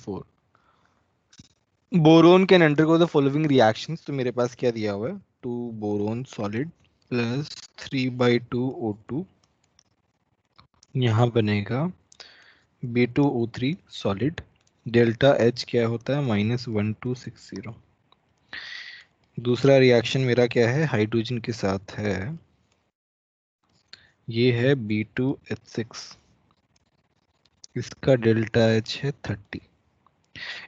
4. Boron can undergo the following reactions, तो मेरे पास क्या दिया हुआ है, 2 बोरोन सॉलिड प्लस 3/2 O2, यहाँ बनेगा B2O3 सॉलिड, डेल्टा H क्या होता है -1260. दूसरा रिएक्शन मेरा क्या है, हाइड्रोजन के साथ है, ये है B2H6, इसका डेल्टा H है 30.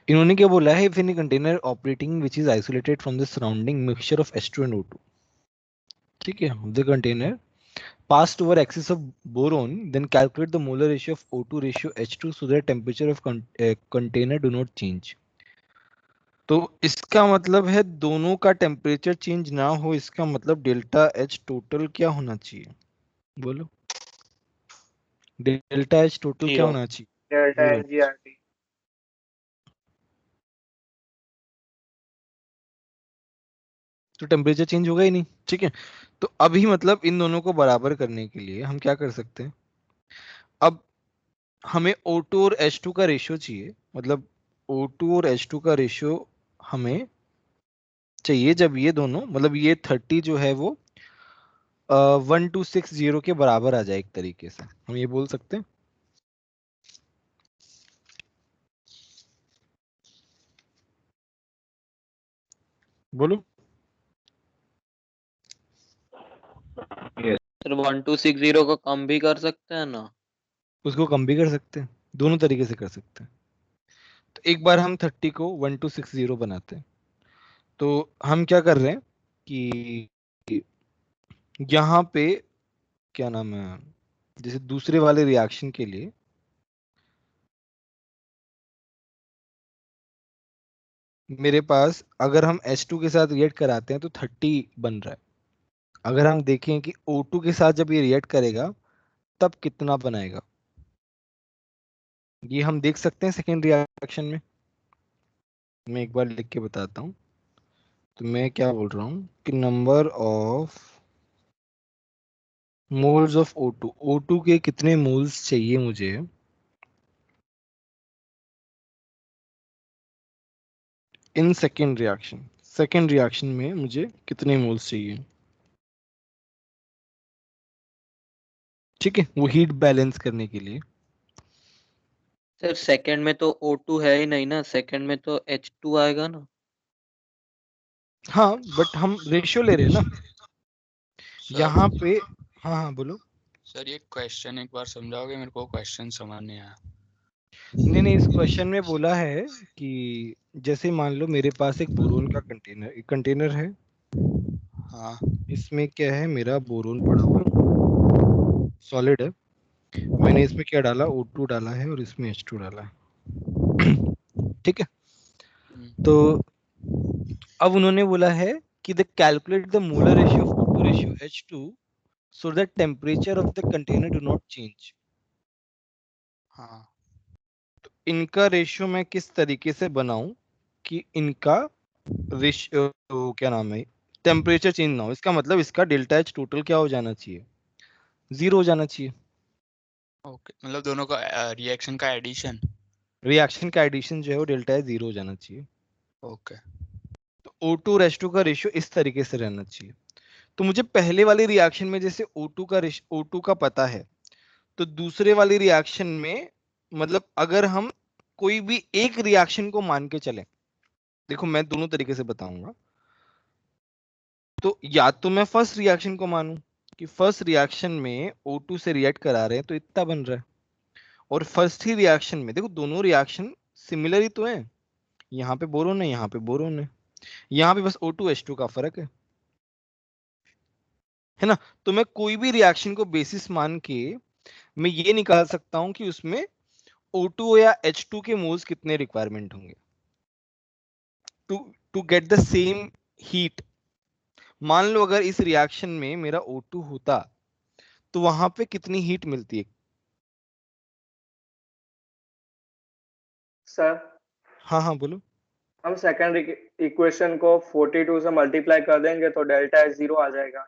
इन्होंने क्या बोला है, if any container operating which is isolated from the surrounding mixture of H2 and O2, ठीक है, the container passed over excess of boron, then calculate the molar ratio of O2 ratio H2 so that temperature of container do not change. तो इसका मतलब है दोनों का temperature change ना हो, इसका मतलब डेल्टा H टोटल क्या होना चाहिए, बोलो, डेल्टा H टोटल क्या 0 होना चाहिए, डेल्टा 0. NGRT। तो टेम्परेचर चेंज होगा ही नहीं, ठीक है. तो अभी मतलब इन दोनों को बराबर करने के लिए हम क्या कर सकते हैं, अब हमें O2 और H2 का रेशियो चाहिए, मतलब O2 और H2 का रेशियो हमें चाहिए जब ये दोनों, मतलब ये 30 जो है वो 1260 के बराबर आ जाए, एक तरीके से हम ये बोल सकते हैं. बोलो. सर 1260 को कम भी कर सकते हैं ना? उसको कम भी कर सकते हैं, दोनों तरीके से कर सकते हैं. तो एक बार हम 30 को 1260 बनाते हैं. तो हम क्या कर रहे हैं कि यहाँ पे क्या नाम है, जैसे दूसरे वाले रिएक्शन के लिए मेरे पास अगर हम H2 के साथ रिएक्ट कराते हैं तो 30 बन रहा है. अगर हम देखें कि O2 के साथ जब ये रिएक्ट करेगा तब कितना बनाएगा, ये हम देख सकते हैं सेकेंड रिएक्शन में. मैं एक बार लिख के बताता हूँ. तो मैं क्या बोल रहा हूँ कि number of moles of O2, O2 के कितने मोल्स चाहिए मुझे इन सेकेंड रिएक्शन में मुझे कितने मोल्स चाहिए, ठीक है, वो हीट बैलेंस करने के लिए. सर सेकंड में तो O2 है ही नहीं ना, सेकंड में तो H2 आएगा ना। हाँ बट हम रेशियो ले रहे हैं ना सर यहाँ पे. हाँ हाँ बोलो. सर ये क्वेश्चन एक बार समझाओगे, मेरे को क्वेश्चन समझ नहीं आया। नहीं नहीं, इस क्वेश्चन में बोला है कि जैसे मान लो मेरे पास एक बोरोन का कंटेनर है, हाँ इसमें क्या है, मेरा बोरोन पड़ा हुआ सॉलिड है, मैंने इसमें क्या डाला, O2 डाला है और इसमें H2 डाला है, ठीक है. तो अब उन्होंने बोला है कि the calculate the molar ratio of O2 ratio H2 so that temperature of the container do not change. हाँ तो इनका रेशियो मैं किस तरीके से बनाऊं कि इनका रेशियो क्या नाम है, टेम्परेचर चेंज ना हो, इसका मतलब इसका डेल्टा H टोटल क्या हो जाना चाहिए, 0 हो जाना चाहिए. ओके, मतलब दोनों का रिएक्शन का एडिशन। रिएक्शन का एडिशन जो है वो डेल्टा H 0 हो जाना चाहिए. ओके तो O2 और H2 का रेशियो इस तरीके से रहना चाहिए. तो मुझे पहले वाले रिएक्शन में जैसे O2 का पता है, तो दूसरे वाले रिएक्शन में मतलब अगर हम कोई भी एक रिएक्शन को मान के चलें, देखो मैं दोनों तरीके से बताऊंगा. तो या तो मैं फर्स्ट रिएक्शन को मानूं कि फर्स्ट रिएक्शन में O2 से रिएक्ट करा रहे हैं तो इतना बन रहा है, और फर्स्ट ही रिएक्शन में देखो दोनों रिएक्शन सिमिलर ही तो है, यहाँ पे बोरोन है, यहाँ पे बोरोन है, यहाँ पे बस O2 H2 का फर्क है ना. तो मैं कोई भी रिएक्शन को बेसिस मान के मैं ये निकाल सकता हूं कि उसमें O2 या H2 के मोल्स कितने रिक्वायरमेंट होंगे to to get the same heat. मान लो अगर इस रिएक्शन में मेरा O2 होता तो वहां पे कितनी हीट मिलती है. सर हाँ हाँ बोलो. हम सेकंड इक्वेशन को 42 से मल्टीप्लाई कर देंगे तो डेल्टा H 0 आ जाएगा.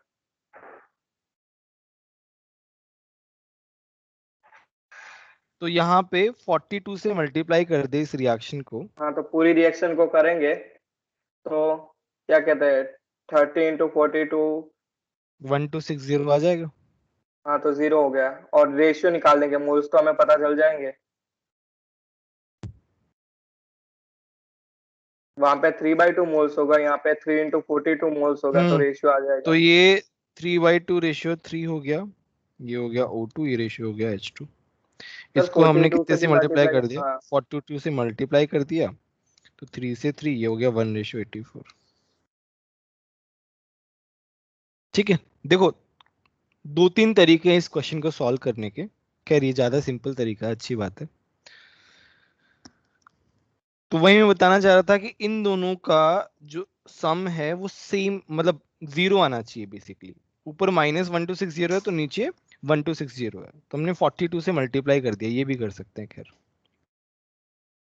तो यहाँ पे 42 से मल्टीप्लाई कर दे इस रिएक्शन को। हाँ तो पूरी रिएक्शन को करेंगे तो क्या कहते हैं 30 इंटू 42 1260 आ जाएगा। हाँ तो 0 हो गया और रेशियो निकाल देंगे मोल्स तो हमें पता चल जाएंगे। वहां पे 3/2 मोल्स होगा, यहाँ पे 3 इंटू 42 मोल्स होगा तो रेशियो आ तो जाएगा। ये 3/2 रेशियो 3 हो गया, ये हो गया O2, ये रेशियो हो गया H2। सर इसको हमने 42 कितने से से भी मल्टीप्लाई मल्टीप्लाई, कर दिया? हाँ 42 से मल्टीप्लाई कर दिया तो 3 से 3, ये हो गया 1:84। ठीक है, देखो 2-3 तरीके हैं इस क्वेश्चन को सॉल्व करने के। खैर ये ज्यादा सिंपल तरीका है, अच्छी बात है। तो वही मैं बताना चाह रहा था कि इन दोनों का जो सम है वो सेम, मतलब 0 आना चाहिए बेसिकली। ऊपर -1260 है तो नीचे 1260 है, तो हमने 42 से मल्टीप्लाई कर दिया, ये भी कर सकते हैं। खैर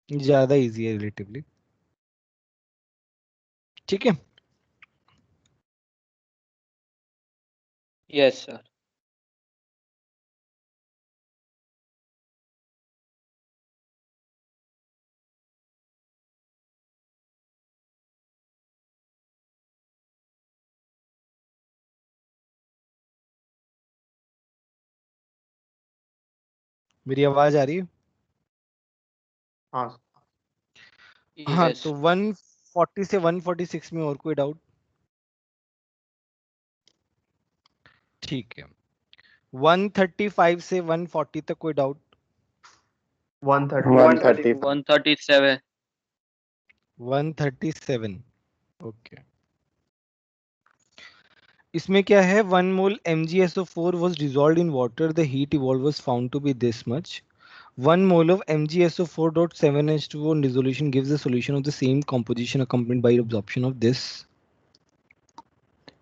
ज्यादा इजी है रिलेटिवली। ठीक है, यस सर। मेरी आवाज आ रही है? हाँ हाँ, यस। तो 140 से 146 में और कोई डाउट? ठीक है, 135 से 140 तक कोई डाउट? 130 137। 137, ओके। इसमें क्या है, 1 mole MgSO4 was dissolved in water, the heat evolved was found to be this much. 1 mole of MgSO4.7H2O in dissolution gives a solution of the same composition accompanied by absorption of this.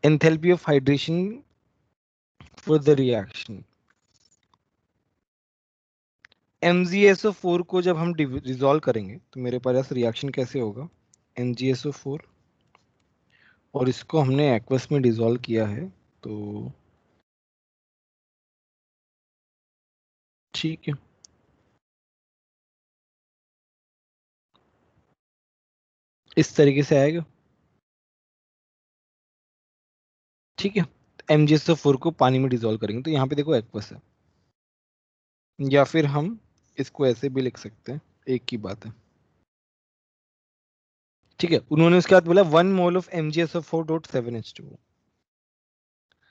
Enthalpy of hydration for the reaction. MgSO4 को जब हम dissolve करेंगे तो मेरे पास reaction कैसे होगा, MgSO4 और इसको हमने एक्वस में डिसॉल्व किया है, तो ठीक है, इस तरीके से आएगा। ठीक है, MgSO4 को पानी में डिसॉल्व करेंगे तो यहाँ पे देखो एक्वस है, या फिर हम इसको ऐसे भी लिख सकते हैं, एक ही बात है। ठीक है, उन्होंने उसके बाद बोला 1 मोल ऑफ MgSO4.7H2O,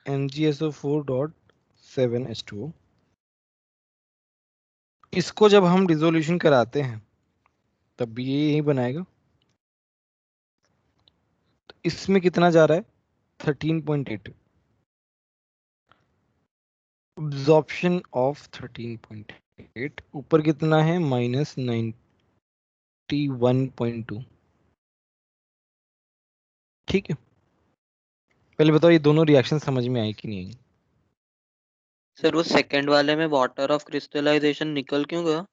MgSO4.7H2O, इसको जब हम डिसोल्यूशन कराते हैं तब भी ये यही बनाएगा। तो इसमें कितना जा रहा है, 13.8, एब्जॉर्प्शन ऑफ 13.8, ऊपर कितना है -91.2। ठीक है, पहले बताओ ये दोनों रिएक्शन समझ में आई कि नहीं आई? सर वो सेकंड वाले में वाटर ऑफ क्रिस्टलाइजेशन निकल क्यों गया?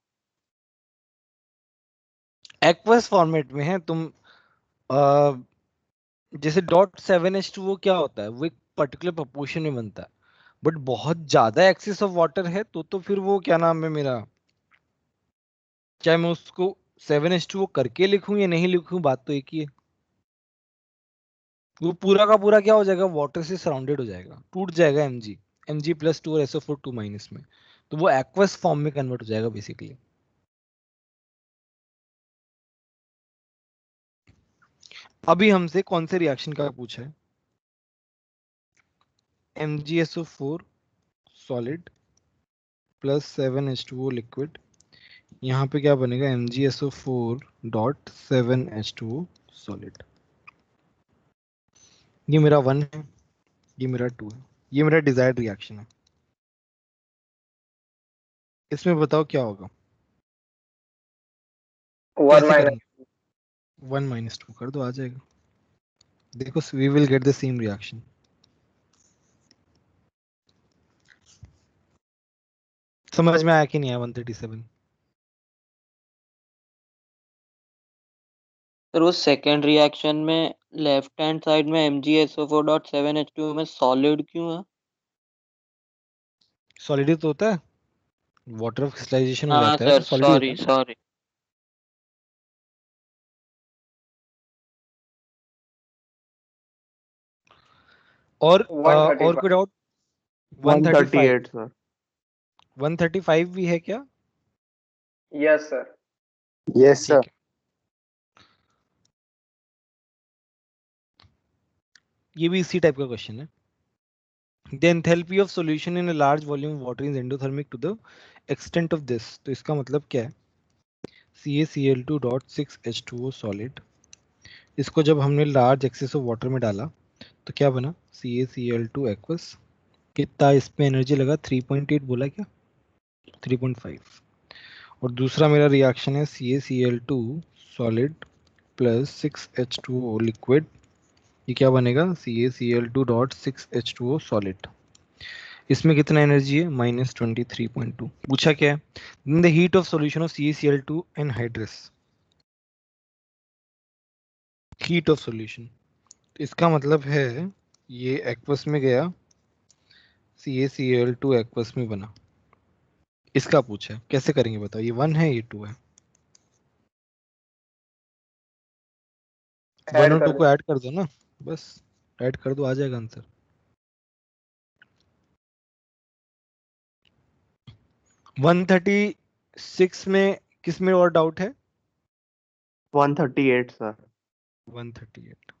एक्वस फॉर्मेट में है तुम। जैसे .7H2O क्या होता है, वो एक पर्टिकुलर प्रोपोर्शन में बनता है, बट बहुत ज्यादा एक्सेस ऑफ वाटर है तो फिर वो क्या नाम है मेरा, चाहे मैं उसको 7H2O करके लिखूं या नहीं लिखूं, बात तो एक ही है। वो पूरा का पूरा क्या हो जाएगा, वाटर से सराउंडेड हो जाएगा, टूट जाएगा Mg+2 और SO4 2- में, तो वो एक्वस फॉर्म में कन्वर्ट हो जाएगा बेसिकली। अभी हमसे कौन से रिएक्शन का पूछा है, MgSO4 solid plus 7H2O liquid, यहाँ पे क्या बनेगा, MgSO4.7H2O सॉलिड। ये मेरा 1 है, ये मेरा 2 है, ये मेरा डिजायर्ड रिएक्शन है। इसमें बताओ क्या होगा, 1 कैसे माइनस करेंगे? 1 - 2 कर दो, आ जाएगा। देखो we will get the same reaction. समझ में आया कि नहीं आया 137? सर वो सेकंड रिएक्शन में लेफ्ट हैंड साइड में MgSO4.7H2O में सॉलिड क्यों है? सॉलिड तो होता है, वाटर क्रिस्टलाइजेशन हो हाँ जाता है तो सर, सॉलिड ही होता है सॉरी ना। सॉरी। और कोई 135। डाउट? 135, 138 सर। 135 भी है क्या? Yes sir. Yes sir. ठीक है, ये भी इसी टाइप का क्वेश्चन है। The enthalpy of solution in a large volume of water is endothermic to the extent of this। तो इसका मतलब क्या है? CaCl2.6H2O सॉलिड, इसको जब हमने लार्ज एक्सेस ऑफ वाटर में डाला तो क्या बना? CaCl2 aqueous. कितना इस पे एनर्जी लगा? 3.8 बोला क्या? 3.5। और दूसरा मेरा रिएक्शन है CaCl2 solid plus 6H2O liquid, ये क्या बनेगा? CaCl2.6H2O solid. इसमें कितना एनर्जी है? -23.2। पूछा क्या है? In the heat of solution of CaCl2 anhydrous, heat of solution. इसका मतलब है ये एक्वस में गया, CaCl2 एक्वस में बना। इसका पूछा है, कैसे करेंगे बताओ? ये 1 है, ये 2 है। 1 ऐड और 2 कर को ऐड कर दो ना, बस ऐड कर दो, आ जाएगा आंसर। वन 136 में किस में और डाउट है? 138 sir. 138।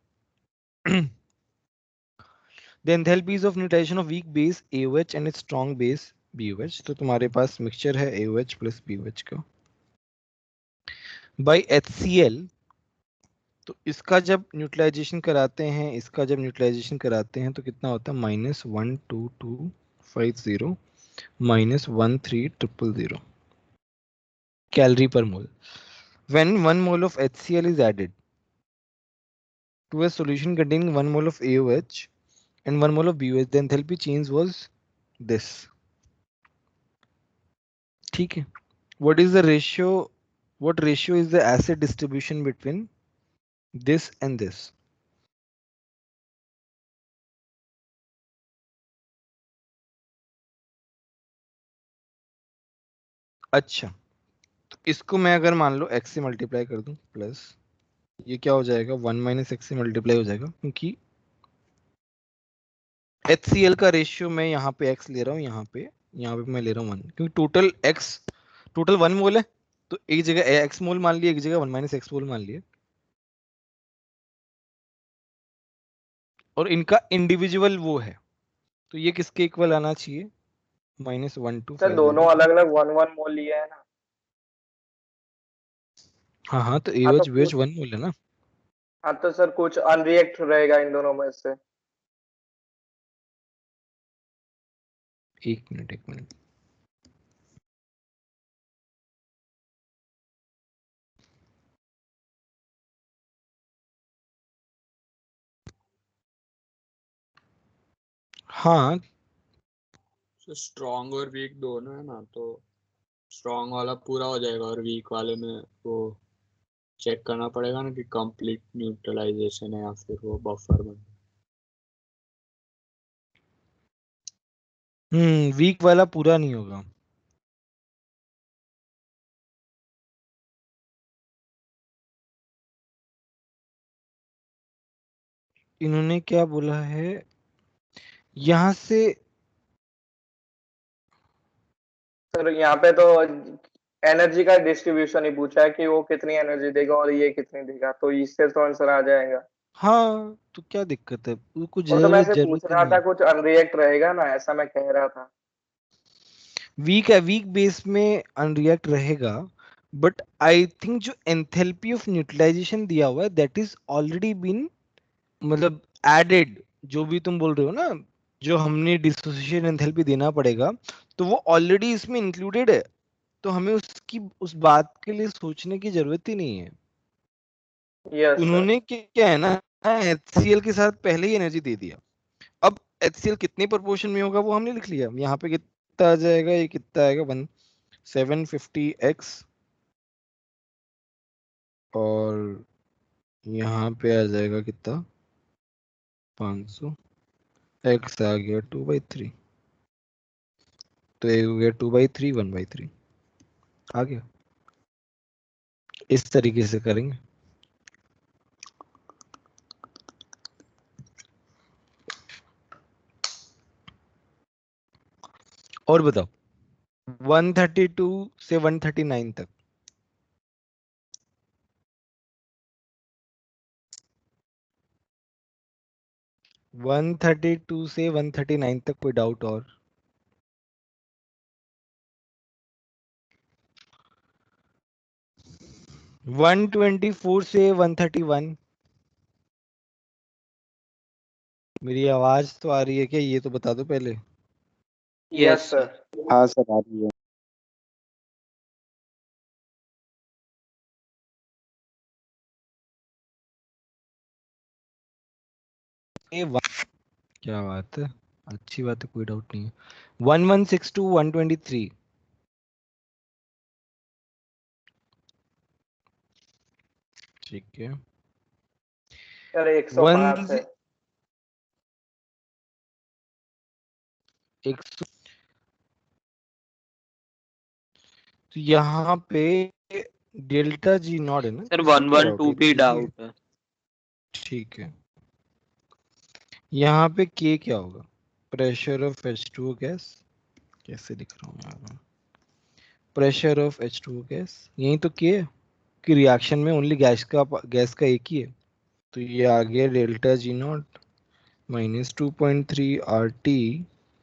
The enthalpies of neutralization of weak base AOH and its strong base BOH। तो तुम्हारे पास मिक्सचर है AOH प्लस BOH का by HCl। तो इसका जब न्यूट्रलाइजेशन कराते हैं, इसका जब न्यूट्रलाइजेशन कराते हैं तो कितना होता है? -12250 -13000 कैलोरी पर मोल। When 1 mole of HCl is added to a solution containing 1 mole of AOH and 1 mole of BOH, the enthalpy change was this। ठीक है। What is the ratio? What ratio is the acid distribution between this and this? अच्छा, तो इसको मैं अगर मान लो x से multiply कर दूं प्लस, ये क्या हो जाएगा? 1 माइनस एक्स से मल्टीप्लाई हो जाएगा, क्योंकि HCl का रेशियो मैं यहाँ पे x ले रहा हूँ, यहाँ पे मैं ले रहा हूँ 1, क्योंकि टोटल 1 मोल है। तो एक जगह x मोल मान लिया, एक जगह 1 माइनस एक्स मोल मान लिया, और इनका इंडिविजुअल वो है, तो ये किसके इक्वल आना चाहिए? सर दोनों -1250। अलग अलग 1 1 मोल लिए है ना। हाँ हाँ, तो हाँ तो AOH BOH कुछ 1 मोल है ना। हाँ तो सर कुछ अनरिएक्ट रहेगा इन दोनों में से। एक मिनट, एक मिनट। हाँ, तो स्ट्रॉन्ग और वीक दोनों है ना, तो स्ट्रॉन्ग वाला पूरा हो जाएगा और वीक वाले में वो चेक करना पड़ेगा ना कि कंप्लीट न्यूट्रलाइजेशन है या फिर वो बफर में। वीक वाला पूरा नहीं होगा। इन्होंने क्या बोला है यहां से? सर यहाँ पे तो एनर्जी का डिस्ट्रीब्यूशन ही पूछा है कि वो कितनी एनर्जी देगा और ये कितनी देगा, तो इससे तो आंसर आ जाएगा। हाँ, तो क्या दिक्कत है? कुछ वो तो मैं ऐसे पूछ जरूरत ही रहा नहीं था, है। कुछ अनरिएक्ट रहेगा ना, ऐसा मैं कह रहा था। वीक है, वीक बेस में अनरिएक्ट रहेगा, बट आई थिंक जो एंथैल्पी ऑफ न्यूट्रलाइजेशन दिया हुआ है दैट इज ऑलरेडी बीन, मतलब एडेड, जो भी तुम बोल रहे हो ना, जो हमने डिसोसिएशन एंथैल्पी देना पड़ेगा, तो वो ऑलरेडी इसमें इंक्लूडेड है। तो हमें उस बात के लिए सोचने की जरूरत ही नहीं है। Yes sir. उन्होंने क्या है ना, HCl के साथ पहले ही एनर्जी दे दिया। अब HCl कितने प्रोपोर्शन में होगा वो हमने लिख लिया। यहाँ पे कितना आ जाएगा? ये कितना आएगा? 750x, और यहाँ पे आ जाएगा कितना? 500। x आ गया 2/3। तो एक हो गया 2/3 1/3 आ गया। इस तरीके से करेंगे। और बताओ 132 से 139 तक 132 से 139 तक कोई डाउट और? वन 124 से 131। मेरी आवाज तो आ रही है क्या, ये तो बता दो पहले। Yes sir. हाँ सर आ रही है। क्या बात है, अच्छी बात है, कोई डाउट नहीं है। 1162 123। ठीक है। सर 105 है। 100। तो यहाँ पे डेल्टा जी नॉट है ना, सर किसमें क्या डाउट 112 है, भी के? डाउट है। ठीक है। यहाँ पे के क्या होगा? Pressure of H2O gas. कैसे लिख रहा हूँ यार, प्रेशर ऑफ H2O गैस, यही तो के है कि रिएक्शन में ओनली गैस का एक ही है। तो ये आ गया delta G not minus 2.3 RT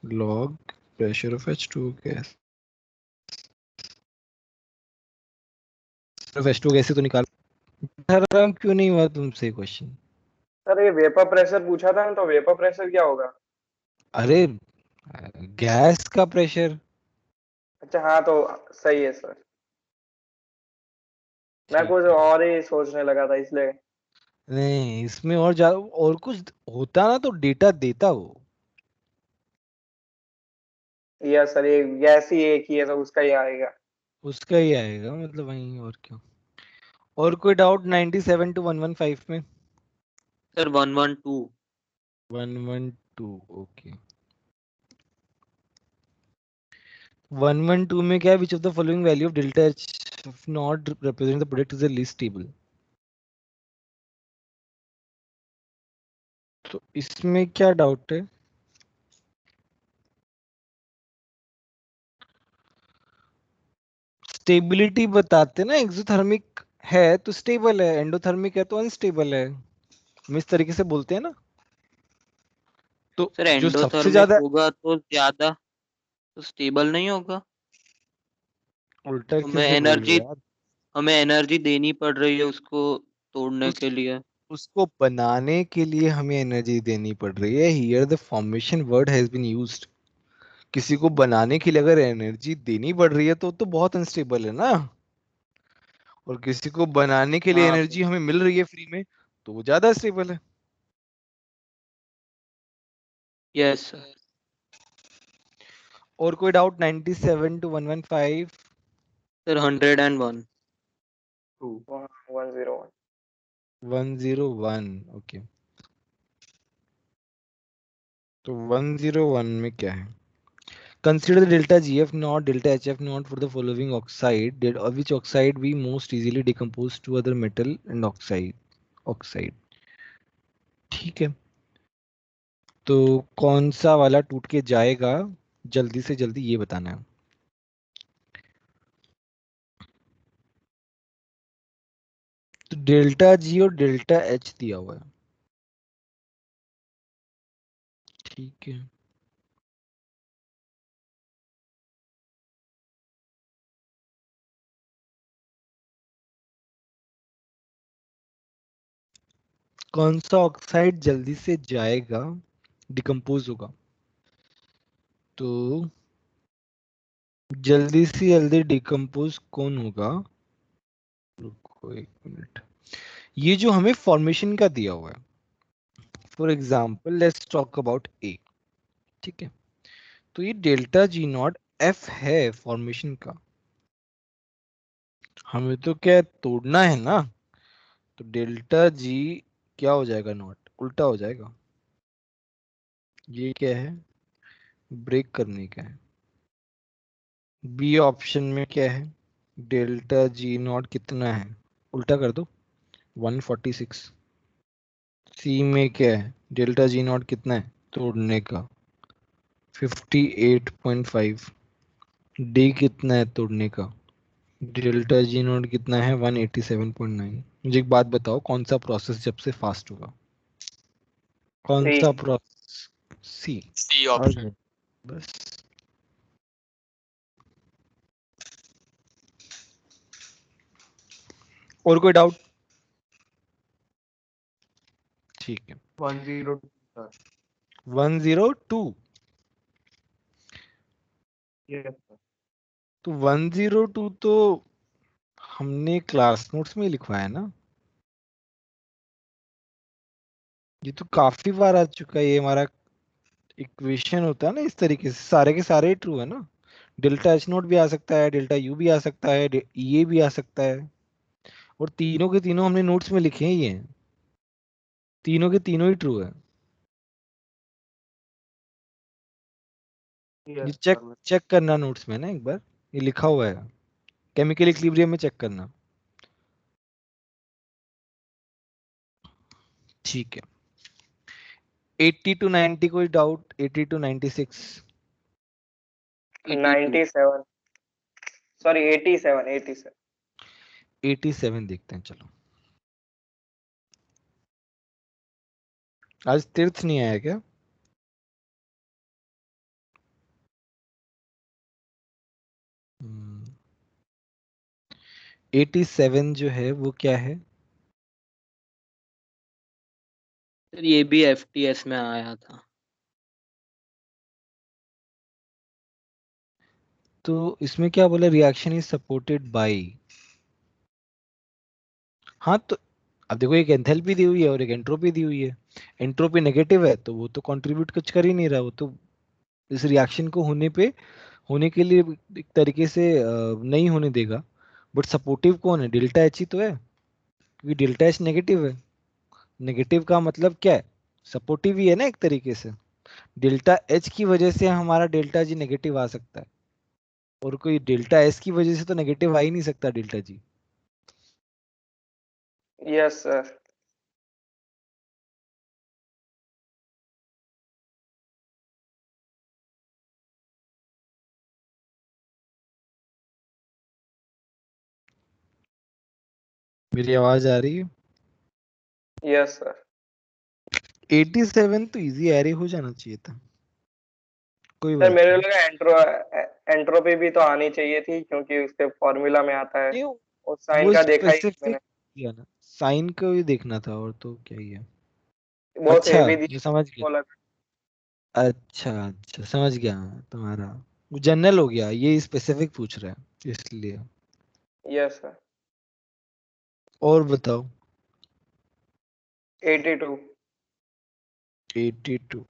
log pressure of H2O gas. Of H2O gas से तो निकाल रहा हूँ, क्यों नहीं हुआ तुमसे क्वेश्चन? सर ये वेपर प्रेशर पूछा था ना, तो वेपर प्रेशर क्या होगा? अरे गैस का प्रेशर। अच्छा हाँ, तो सही है सर। मैं ठीक कुछ है। और ही सोचने लगा था इसलिए। नहीं, इसमें और ज्यादा और कुछ होता ना तो डेटा देता वो। यस सर, ये गैस ही एक ही है तो उसका ही आएगा। उसका ही आएगा मतलब, वहीं और क्या। और कोई डाउट 97 to 115 में? सर 112। 112 ओके। 112 में क्या है, which of the following value of delta H not represent the product is the least stable? तो इसमें क्या डाउट है? स्टेबिलिटी बताते ना, एक्सोथर्मिक है तो स्टेबल है, एंडोथर्मिक है तो अनस्टेबल है, हम इस तरीके से बोलते हैं ना। तो सर जो सबसे एंडोथर्मिक ज्यादा होगा तो ज्यादा तो स्टेबल नहीं होगा। उल्टा हमें कैसे बोल रहे एनर्जी हो यार? हमें एनर्जी देनी पड़ रही है उसको तोड़ने उस के लिए। उसको बनाने के लिए हमें एनर्जी देनी पड़ रही है। Here the formation word has been used. किसी को बनाने के लिए अगर एनर्जी देनी पड़ रही है तो बहुत अनस्टेबल है ना। और किसी को बनाने के लिए हाँ एनर्जी हमें मिल रही है फ्री में, तो वो ज्यादा स्टेबल है। Yes sir. और कोई डाउट 97 to 115? सर 101 2। 101। 101 ओके। तो 101 में क्या है? Consider the delta GF naught, delta HF naught for the following oxide. Which oxide we most easily decompose to other metal and oxide. ठीक है। तो कौन सा वाला टूट के जाएगा, जल्दी से जल्दी ये बताना है। तो डेल्टा जी और डेल्टा एच दिया हुआ है। ठीक है। कौन सा ऑक्साइड जल्दी से जाएगा, डिकम्पोज होगा? तो जल्दी से जल्दी डिकम्पोज कौन होगा? रुको एक मिनट। ये जो हमें फॉर्मेशन का दिया हुआ है, for example let's talk about A. ठीक है। तो ये डेल्टा जी नॉट एफ है फॉर्मेशन का, हमें तो क्या है, तोड़ना है ना। तो डेल्टा जी क्या हो जाएगा, नॉट उल्टा हो जाएगा। ये क्या है, ब्रेक करने का है। बी ऑप्शन में क्या है, डेल्टा जी नॉट कितना है, उल्टा कर दो 146। सी में क्या है, डेल्टा जी नॉट कितना है तोड़ने का 58.5। डी कितना है तोड़ने का, डेल्टा जी नॉट कितना है 187.9। मुझे एक बात बताओ, कौन सा प्रोसेस जब से फास्ट होगा, कौन सी। सा प्रोसेस, सी। सी आ ऑप्शन। गए, बस। और कोई डाउट? ठीक है 102 सर। 102। Yes sir. तो 102 तो हमने क्लास नोट्स में लिखवाया ना, ये तो काफी बार आ चुका है, ये हमारा इक्वेशन होता है ना, इस तरीके से सारे के सारे ट्रू है ना। डेल्टा एच नोट भी आ सकता है, डेल्टा यू भी आ सकता है, ये भी आ सकता है, और तीनों के तीनों हमने नोट्स में लिखे हैं, ये तीनों के तीनों ही ट्रू है। ये यस चेक सर। चेक करना नोट्स में ना एक बार, ये लिखा हुआ है, केमिकल इक्विलिब्रियम में चेक करना। ठीक है 80 टू 90 कोई डाउट, 80 टू 96। 82 97। सॉरी 87 87। 87 देखते हैं चलो। आज तीर्थ नहीं आया क्या? हम्म, 87 जो है वो क्या है, सर ये भी एफटीएस में आया था। तो इसमें क्या बोला, रिएक्शन इज सपोर्टेड बाय। हाँ तो अब देखो, एक एंथैल्पी दी हुई है और एक एंट्रोपी दी हुई है। एंट्रोपी नेगेटिव है तो वो तो कंट्रीब्यूट कुछ कर ही नहीं रहा, वो तो इस रिएक्शन को होने पे, होने के लिए एक तरीके से नहीं होने देगा। बट सपोर्टिव कौन है, डेल्टा एच ही तो है, क्योंकि डेल्टा एच नेगेटिव है। नेगेटिव का मतलब क्या है, सपोर्टिव ही है ना एक तरीके से। डेल्टा एच की वजह से हमारा डेल्टा जी नेगेटिव आ सकता है, और कोई डेल्टा एस की वजह से तो नेगेटिव आ ही नहीं सकता डेल्टा जी। Yes sir. मेरी आवाज आ रही है? Yes sir. 87 तो इजी एरे हो जाना चाहिए था, कोई सर बात मेरे को नहीं। लगा एंट्रोपी भी तो आनी चाहिए थी, क्योंकि उसके फॉर्मूला में आता है। नहीं और साइन वो का देखा ही नहीं स्पेसिफिक मैंने। किया ना, साइन को ही देखना था, और तो क्या ही है। बहुत अच्छा हेवी मैं दिया समझ गया, वो लगा। अच्छा अच्छा समझ गया मैं तुम्हारा, वो जनरल हो गया, ये स्पेसिफिक पूछ रहा है इसलिए। Yes sir. और बताओ। 82। 82।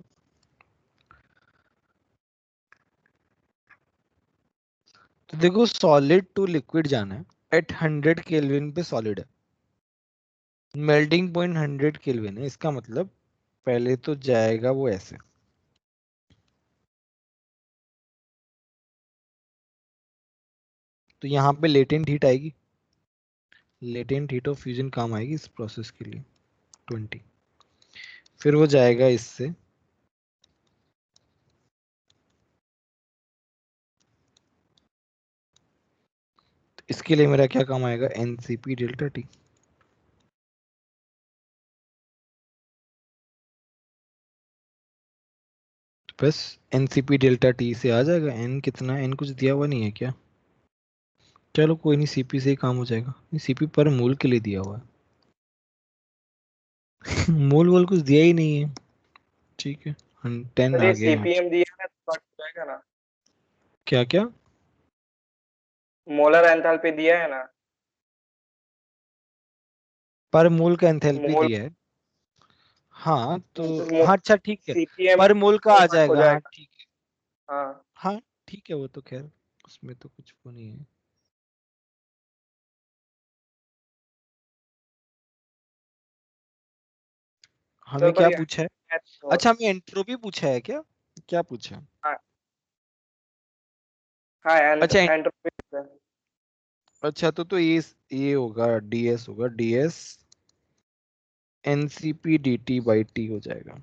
तो देखो सॉलिड टू लिक्विड जाना है, एट 100 केल्विन पे सॉलिड है, मेल्टिंग पॉइंट 100 केल्विन है, इसका मतलब पहले तो जाएगा वो ऐसे, तो यहाँ पे लेटेंट हीट आएगी, लेटेंट हीट ऑफ फ्यूजन काम आएगी इस प्रोसेस के लिए 20। फिर वो जाएगा इससे, तो इसके लिए मेरा क्या काम आएगा, एनसीपी डेल्टा टी। बस एनसीपी डेल्टा टी से आ जाएगा, एन कितना, एन कुछ दिया हुआ नहीं है क्या, चलो कोई नहीं, सीपी से ही काम हो जाएगा, सीपी पर मोल के लिए दिया हुआ है मोल वोल कुछ दिया ही नहीं है, ठीक है। 10 सर आ ये गया यहाँ, सीपीएम दिया है तो कट हो जाएगा ना। क्या क्या, मोलर एंथैल्पी दिया है ना। पर मोल का एंथैल्पी मोल। दिया है, हाँ तो, मोल हाँ अच्छा ठीक है, सीपीएम पर मोल का तो आ कट हो जाएगा, हाँ जाएगा। ठीक है, हाँ। हाँ ठीक है, वो तो खैर उसमें तो कुछ वो नहीं है। सर हमें पर क्या ये पूछा है, तो, अच्छा हमें एंट्रोपी पूछा है क्या, क्या पूछा है? हाँ हाँ अच्छा एंट्रोपी है। अच्छा तो ये होगा ds होगा ds ncp dt by t हो जाएगा।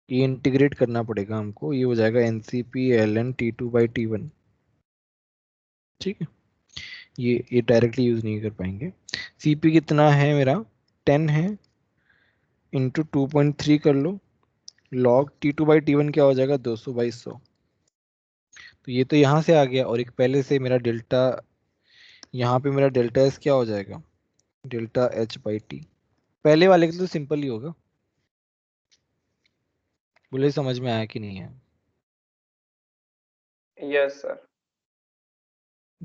ये इंटीग्रेट करना पड़ेगा हमको, ये हो जाएगा ncp ln t2 by t1। ठीक है, ये डायरेक्टली यूज नहीं कर पाएंगे। cp कितना है मेरा 10 है, इंटू 2.3 कर लो, log t2 बाई t1 क्या हो जाएगा 200 बाई 100। तो ये तो यहाँ से आ गया, और एक पहले से मेरा डेल्टा, यहाँ पे मेरा डेल्टा एस क्या हो जाएगा डेल्टा एच बाई टी। पहले वाले के तो सिंपल ही होगा। बोले समझ में आया कि नहीं है? Yes sir.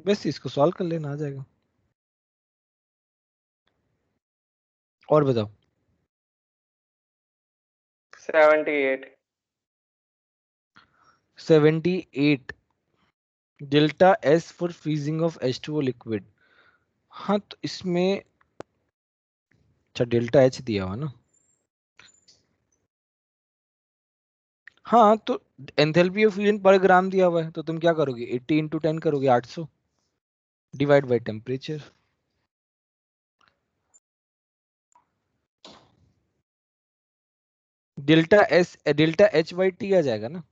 बस इसको सॉल्व कर लेना, आ जाएगा। और बताओ। 78। 78 delta S for freezing of H2O liquid. हाँ तो इसमें अच्छा डेल्टा एच दिया हुआ ना। हाँ तो एंथैल्पी ऑफ फ्यूजन पर ग्राम दिया हुआ है, तो तुम क्या करोगे 80 इंटू 10 करोगे 800 divide by temperature. Delta H by T आ जाएगा ना।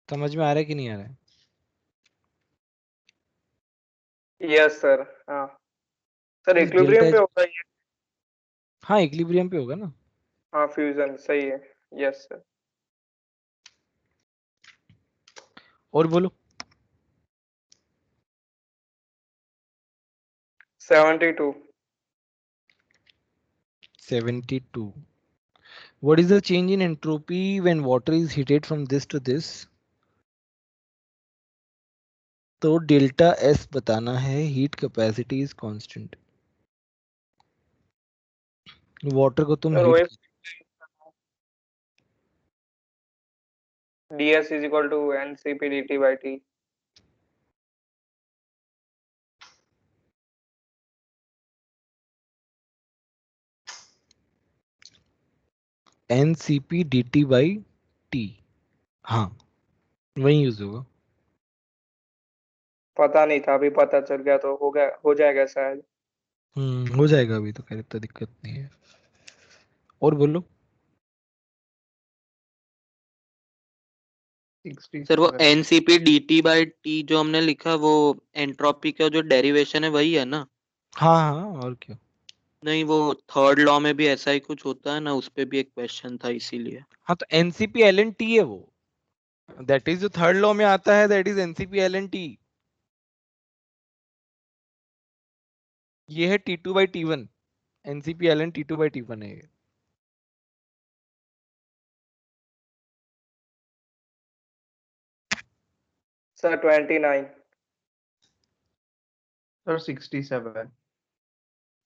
समझ में आ रहा है कि नहीं आ रहा है? Yes sir. हाँ सर इस डेल्टा इक्विलिब्रियम पे एच, होगा ये। हाँ इक्विलिब्रियम पे होगा ना। हाँ फ्यूजन सही है। Yes sir. और बोलो। 72। 72 what is the change in entropy when water is heated from this to this? तो डेल्टा एस बताना है, heat capacity is constant. Water को तुम सर हीट, वही ds is equal to ncp dt by t। NCP D T by T, हाँ वही use होगा। पता नहीं था, अभी पता चल गया तो हो गया, हो जाएगा शायद। हो जाएगा, अभी तो खैर इतना दिक्कत नहीं है। और बोलो। सर वो एनसीपी dt बाई टी जो हमने लिखा वो एंट्रोपी का जो डेरिवेशन है वही है ना? हाँ हाँ और क्या। नहीं वो थर्ड लॉ में भी ऐसा ही कुछ होता है ना, उस पे भी एक क्वेश्चन था इसीलिए। हाँ तो एनसीपी एल एन टी है वो, दैट इज जो थर्ड लॉ में आता है, that is NCP L N T. ये है T two by T one, NCP L N T two by T one है ये। सर 29। सर 67।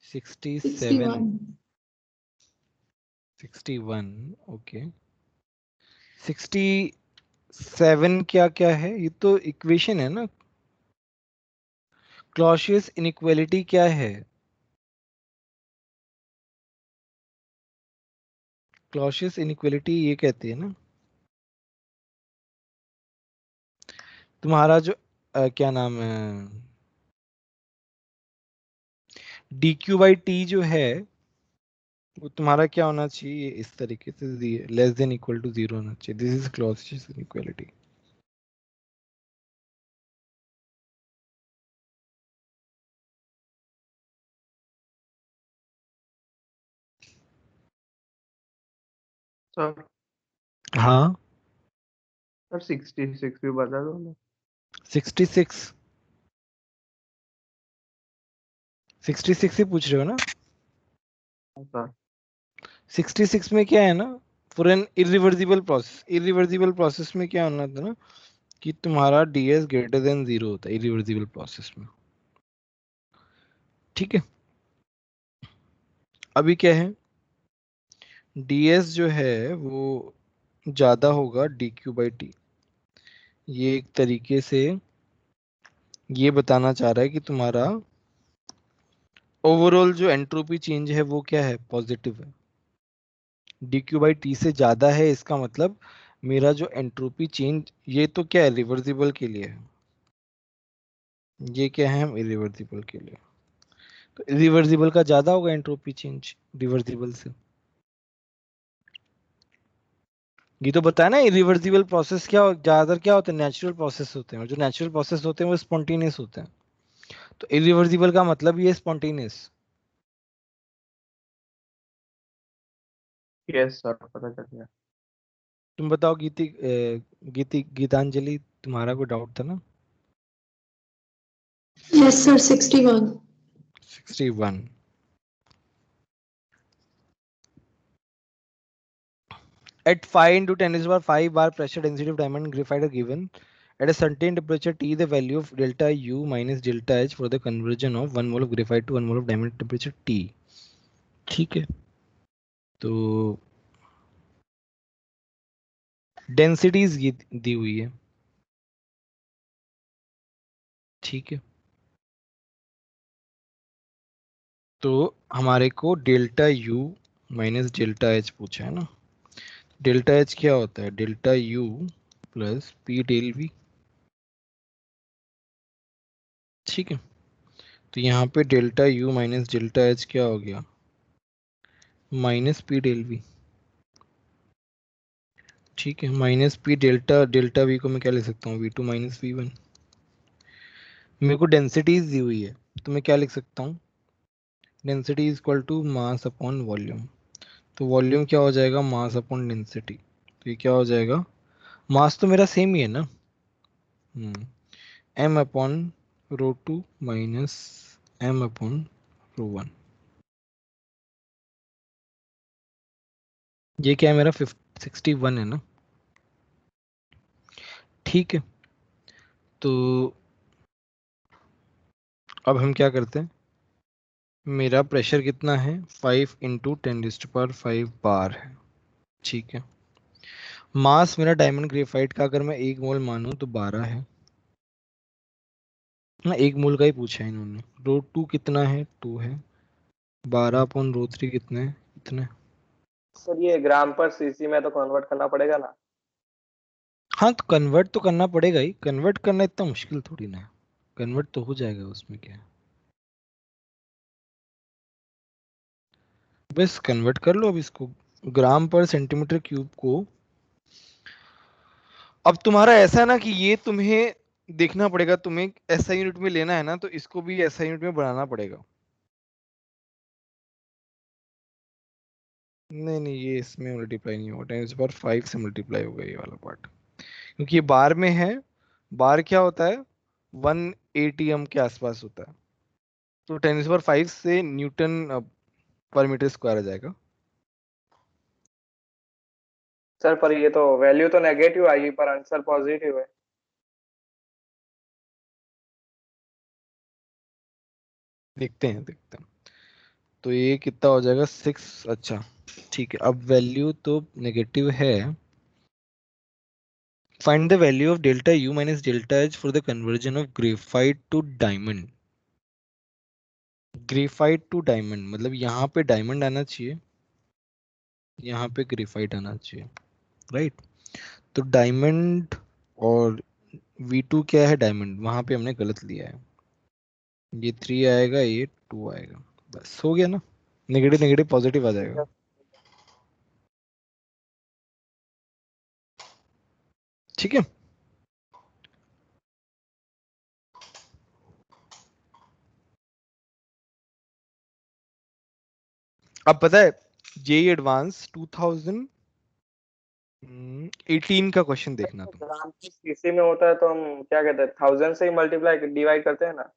67 61 ओके। 67 क्या क्या है, ये तो इक्वेशन है ना। क्लॉसियस इनइक्वालिटी क्या है? क्लॉसियस इनइक्वालिटी ये कहती है ना, तुम्हारा जो क्या नाम है, डी क्यू बाई टी जो है वो तुम्हारा क्या होना चाहिए, इस तरीके से less than equal to zero होना चाहिए। This is Clausius inequality. Sir हाँ सर 66 भी बता दो ना। 66 66 ही पूछ रहे हो ना? सर 66 में क्या है ना, for an irreversible process, irreversible process में क्या होना था ना कि तुम्हारा ds ग्रेटर देन जीरो होता है इरिवर्सिबल प्रोसेस में। ठीक है, अभी क्या है, ds जो है वो ज्यादा होगा dq बाई टी। ये एक तरीके से ये बताना चाह रहा है कि तुम्हारा ओवरऑल जो एंट्रोपी चेंज है वो क्या है, पॉजिटिव है। dq बाई टी से ज्यादा है, इसका मतलब मेरा जो एंट्रोपी चेंज, ये तो क्या है, रिवर्सिबल के लिए है, ये क्या है, इरिवर्सिबल के लिए। तो इरिवर्सिबल का ज्यादा होगा एंट्रोपी चेंज रिवर्सिबल से। ये तो बताया ना, इरिवर्सिबल प्रोसेस ज्यादातर क्या होते हैं, नेचुरल प्रोसेस होते हैं, और जो नेचुरल प्रोसेस होते हैं वो स्पॉन्टेनियस होते हैं। तो इरिवर्सिबल का मतलब ये स्पॉन्टेनियस। यस सर, पता चल गया। तुम बताओ गीतांजलि, तुम्हारा कोई डाउट था ना? Yes, sir. 61. 61। At 5 into 10 raised to power 5 bar pressure density of diamond graphite are given. At a certain temperature T, the value of delta U minus delta H for the conversion of 1 mole of graphite to 1 mole of diamond at temperature T. ठीक है, तो densities दी हुई है, ठीक है। तो हमारे को delta U minus delta H पूछा है ना। डेल्टा H क्या होता है, delta U plus P del V, ठीक है। तो यहाँ पे delta U minus delta H क्या हो गया, माइनस P डेल V, ठीक है। Minus P delta delta V को मैं क्या ले सकता हूँ, V2 माइनस V1। मेरे को डेंसिटीज दी हुई है, तो मैं क्या लिख सकता हूँ, density is equal to mass upon volume. तो वॉल्यूम क्या हो जाएगा, मास अपॉन डेंसिटी। तो ये क्या हो जाएगा, मास तो मेरा सेम ही है ना, m upon ρ2 minus m upon ρ1। ये क्या है मेरा 61 है ना, ठीक है। तो अब हम क्या करते हैं, मेरा प्रेशर कितना है, 5 इंटू 10⁵ बार है, ठीक है। मास मेरा डायमंड ग्रेफाइट का अगर मैं 1 मोल मानूं तो 12 है ना, 1 मोल का ही पूछा है इन्होंने। ρ2 कितना है, 2 है। 12 अपॉन ρ3 कितने है, इतने। सर ये ग्राम पर सीसी में तो कन्वर्ट करना पड़ेगा ना? हाँ, तो कन्वर्ट तो करना पड़ेगा ही, कन्वर्ट करना इतना मुश्किल थोड़ी ना है, कन्वर्ट तो हो जाएगा, उसमें क्या है, बस कन्वर्ट कर लो अब इसको ग्राम पर सेंटीमीटर क्यूब को। अब तुम्हारा ऐसा है ना कि ये तुम्हें देखना पड़ेगा, तुम्हें ऐसा यूनिट में लेना है ना, तो इसको भी ऐसा यूनिट में बनाना पड़ेगा। नहीं नहीं, ये इसमें मल्टीप्लाई नहीं होगा, 10⁵ से मल्टीप्लाई होगा ये वाला पार्ट, क्योंकि ये बार में है। बार क्या होता है, 1 ATM के आसपास होता है, तो 10⁵ से न्यूटन पर मीटर स्क्वायर आ जाएगा। सर पर ये तो वैल्यू तो नेगेटिव आएगी पर आंसर पॉजिटिव है। देखते हैं देखते हैं, तो ये कितना हो जाएगा 6, अच्छा ठीक है। अब वैल्यू तो नेगेटिव है, find the value of delta U minus delta H for the conversion of graphite to diamond. Graphite to diamond मतलब यहाँ पे डायमंड आना चाहिए, यहाँ पे ग्रेफाइट आना चाहिए, राइट। तो डायमंड और V2 क्या है, डायमंड, वहां पे हमने गलत लिया है, ये 3 आएगा, ये 2 आएगा, बस हो गया ना, नेगेटिव नेगेटिव पॉजिटिव आ जाएगा, ठीक है। अब पता है जेई एडवांस 2018 का क्वेश्चन देखना तुम। ग्राम पर सीसी में होता है तो हम क्या कहते हैं, 1000 से ही मल्टीप्लाई डिवाइड करते हैं ना?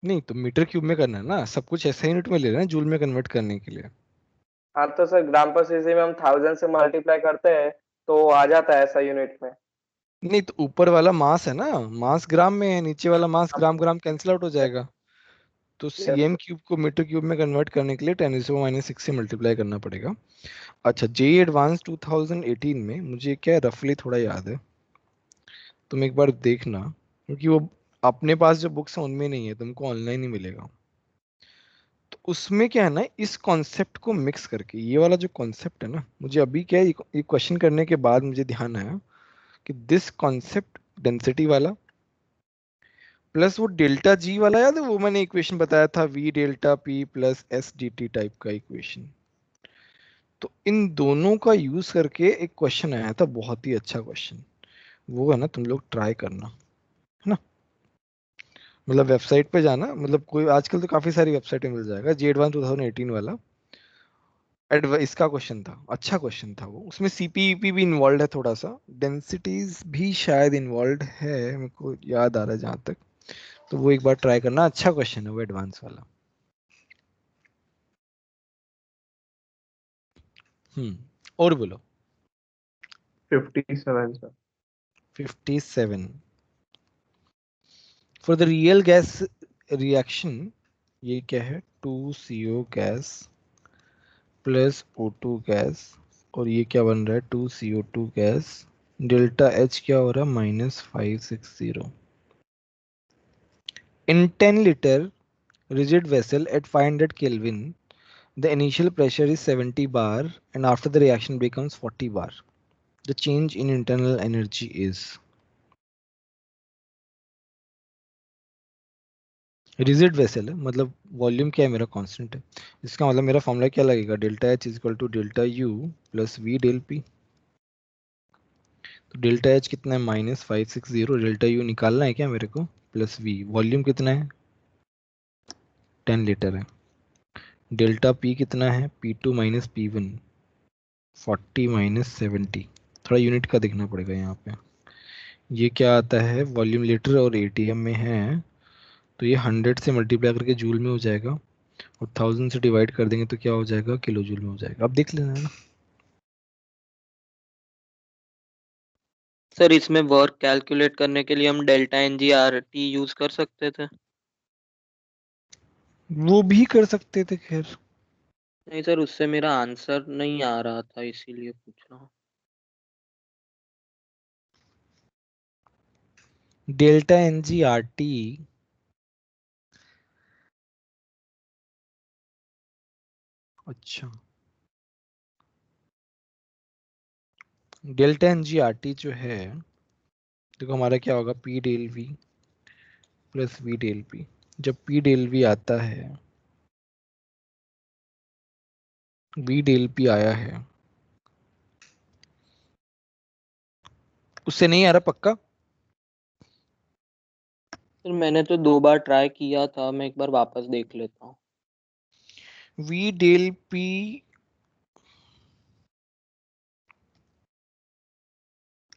नहीं, तो मीटर क्यूब में करना है ना, सब कुछ ऐसा यूनिट में ले रहे हैं जूल में कन्वर्ट करने के लिए। हाँ तो सर ग्राम पर सीसी में हम 1000 से मल्टीप्लाई करते हैं तो आ जाता है ऐसा यूनिट में। नहीं, तो ऊपर वाला मास है ना, मास ग्राम में है, नीचे वाला मास ग्राम ग्राम कैंसिल आउट हो जाएगा। तो यस सीएम क्यूब को मीटर क्यूब में कन्वर्ट करने के लिए 10⁻⁶ से मल्टीप्लाई करना पड़ेगा। अच्छा, जेई एडवांस 2018 में मुझे क्या रफली थोड़ा याद है, तुम एक बार देखना, क्योंकि वो अपने पास जो बुक्स है उनमें नहीं है, तुमको ऑनलाइन ही मिलेगा। तो उसमें क्या है ना, इस कॉन्सेप्ट को मिक्स करके, ये वाला जो कॉन्सेप्ट है ना, मुझे अभी क्या है, ये क्वेश्चन करने के बाद मुझे ध्यान आया कि दिस कॉन्सेप्ट डेंसिटी वाला प्लस वो डेल्टा जी वाला, याद है वो मैंने इक्वेशन बताया था, we delta P plus S D T type का इक्वेशन। तो इन दोनों का यूज करके एक क्वेश्चन आया था, बहुत ही अच्छा क्वेश्चन। वो है ना, तुम लोग ट्राई करना, है ना। मतलब वेबसाइट पे जाना, मतलब कोई आजकल तो काफी सारी वेबसाइट में मिल जाएगा, जी एडवांस 2018 वाला इसका क्वेश्चन था, अच्छा क्वेश्चन था वो। उसमें सीपीईपी भी इन्वॉल्व है थोड़ा सा, डेंसिटीज भी शायद इन्वॉल्व है, मेरे को याद आ रहा है जहां तक। तो वो एक बार ट्राई करना, अच्छा क्वेश्चन है वो एडवांस वाला। और बोलो। 57 sir. 57 for the real gas reaction, ये क्या है, 2CO gas plus O2 gas, और ये क्या बन रहा है, 2CO2 गैस, डेल्टा H क्या हो रहा है, -560। In 10 liter rigid vessel at 500 Kelvin, the initial pressure is 70 bar and after the reaction becomes 40 bar. The change in internal energy is, rigid vessel है मतलब वॉल्यूम क्या है मेरा, कांस्टेंट है। इसका मतलब मेरा फॉर्मूला क्या लगेगा, delta H is equal to delta U plus V del P. तो डेल्टा एच कितना है, -560, डेल्टा यू निकालना है क्या मेरे को, प्लस वी, वॉल्यूम कितना है, 10 लीटर है, डेल्टा पी कितना है, P2 माइनस P1, 40 माइनस 70, थोड़ा यूनिट का देखना पड़ेगा यहाँ पे। ये क्या आता है, वॉल्यूम लीटर और एटीएम में है, तो ये 100 से मल्टीप्लाई करके जूल में हो जाएगा, और 1000 से डिवाइड कर देंगे तो क्या हो जाएगा, किलो जूल में हो जाएगा। अब देख लेना है ना। सर इसमें वर्क कैलकुलेट करने के लिए हम डेल्टा NGRT यूज कर सकते थे? वो भी कर सकते थे खैर। नहीं सर, उससे मेरा आंसर नहीं आ रहा था, इसीलिए पूछ रहा हूँ। डेल्टा NGRT, अच्छा, डेल्टा NGRT जो है, देखो हमारा क्या होगा, P del V plus V del P। जब P डेल V आता है, V डेल P आया है, उससे नहीं आ रहा पक्का। सर मैंने तो 2 बार ट्राई किया था, मैं एक बार वापस देख लेता हूँ। V डेल P,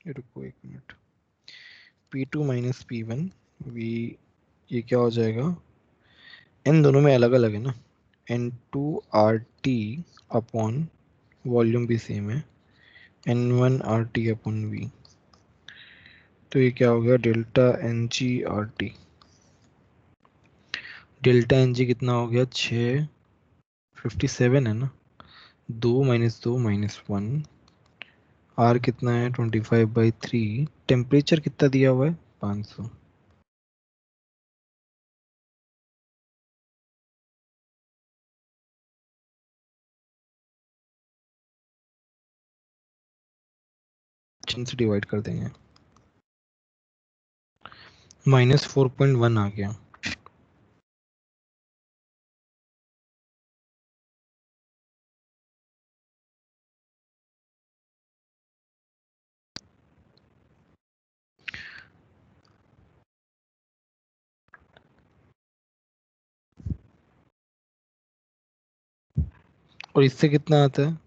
रुको एक minute, P2 minus P1 V, ये क्या हो जाएगा, इन दोनों में अलग अलग है ना, N2RT अपॉन, वॉल्यूम भी सेम है, N1RT अपॉन V। तो ये क्या हो गया, डेल्टा NGRT, डेल्टा NG कितना हो गया, 57 है ना, 2 - 2 - 1, R कितना है, 25/3, टेम्परेचर कितना दिया हुआ है, 500। से डिवाइड कर देंगे, -4.1 आ गया। और इससे कितना आता है,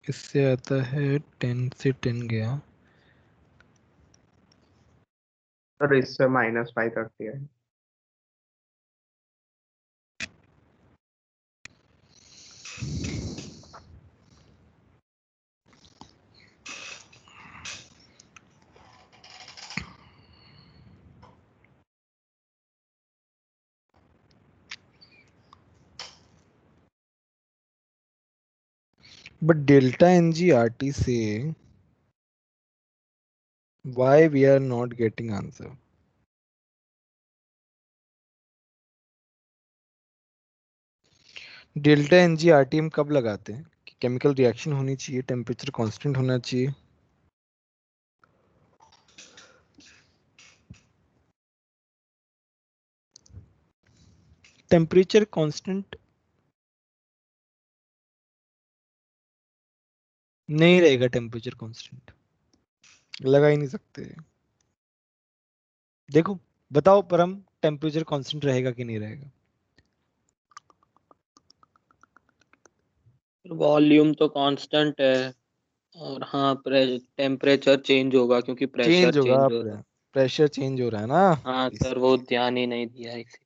इससे आता है 10 से 10 गया, सर इससे -530 है। बट डेल्टा NGRT से why we are not getting answer, delta NG RTM कब लगाते हैं? कि केमिकल रिएक्शन होनी चाहिए, टेम्परेचर कांस्टेंट होना चाहिए। टेम्परेचर कांस्टेंट नहीं रहेगा, टेम्परेचर कांस्टेंट लगा ही नहीं सकते। देखो बताओ परम, टेम्परेचर कांस्टेंट रहेगा कि नहीं रहेगा? वॉल्यूम तो कांस्टेंट है, और हाँ टेम्परेचर चेंज होगा क्योंकि प्रेशर चेंज होगा, चेंज हो रहा है। प्रेशर चेंज हो रहा है ना। हाँ सर, वो ध्यान ही नहीं दिया इसी।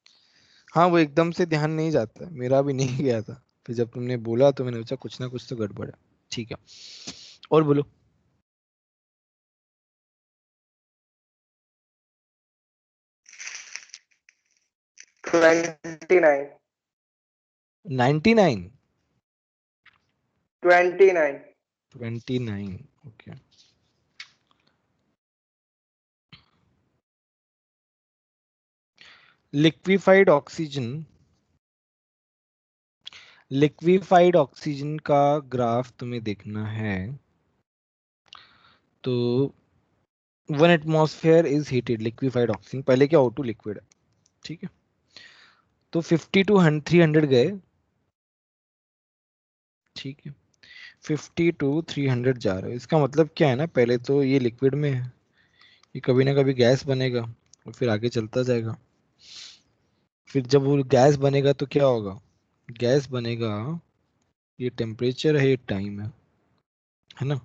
हाँ वो एकदम से ध्यान नहीं जाता है, मेरा भी नहीं गया था, फिर जब तुमने बोला तो मैंने सोचा कुछ ना कुछ तो गड़बड़ है। ठीक है, और बोलो। 29 99 29 29 ओके। लिक्विफाइड ऑक्सीजन का ग्राफ तुम्हें देखना है तो 1 atmosphere is heated, liquefied oxygen, पहले क्या O2 लिक्विड है, ठीक है। तो 50 टू 300 गए, ठीक है, 50 टू 300 जा रहे हो, इसका मतलब क्या है ना, पहले तो ये लिक्विड में है, ये कभी ना कभी गैस बनेगा और फिर आगे चलता जाएगा। फिर जब वो गैस बनेगा तो क्या होगा, गैस बनेगा, ये टेम्परेचर है, ये टाइम है ना।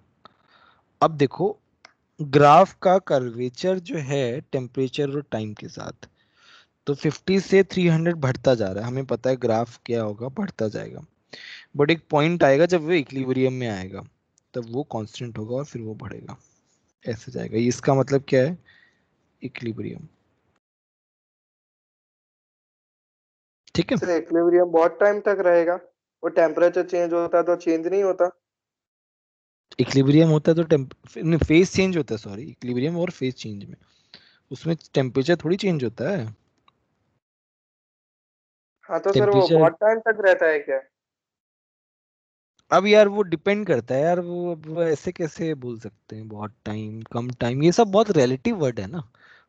अब देखो ग्राफ का कर्वेचर जो है टेम्परेचर और टाइम के साथ, तो 50 से 300 बढ़ता जा रहा है, हमें पता है ग्राफ क्या होगा, बढ़ता जाएगा। बट एक पॉइंट आएगा जब वो इक्विलिब्रियम में आएगा, तब वो कांस्टेंट होगा और फिर वो बढ़ेगा, ऐसे जाएगा। इसका मतलब क्या है, इक्विलिब्रियम, ठीक है। सर इक्विलिब्रियम बहुत टाइम तक रहेगा, वो टेम्परेचर चेंज होता है तो चेंज नहीं होता। इक्विलिब्रियम होता है तो फेज चेंज होता है, सॉरी, इक्विलिब्रियम और फेज चेंज में, उसमें टेम्परेचर थोड़ी चेंज होता है। हाँ तो सर वो टेम्परेचर, बहुत टाइम तक रहता है क्या? अब यार वो डिपेंड करता है यार, वो ऐसे कैसे बोल सकते हैं, बहुत टाइम कम टाइम, ये सब बहुत रिलेटिव वर्ड है ना,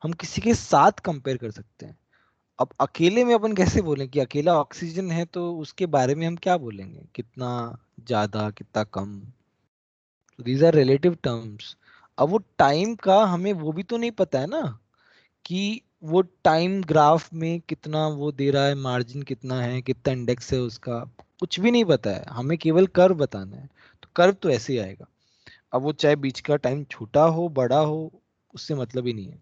हम किसी के साथ कंपेयर कर सकते हैं। अब अकेले में अपन कैसे बोलें कि अकेला ऑक्सीजन है तो उसके बारे में हम क्या बोलेंगे, कितना ज्यादा कितना कम, दीज आर रिलेटिव टर्म्स। अब वो टाइम का हमें वो भी तो नहीं पता है ना, कि वो टाइम ग्राफ में कितना वो दे रहा है, मार्जिन कितना है, कितना इंडेक्स है उसका, कुछ भी नहीं पता है, हमें केवल कर्व बताना है। तो कर्व तो ऐसे ही आएगा, अब वो चाहे बीच का टाइम छोटा हो बड़ा हो, उससे मतलब ही नहीं है।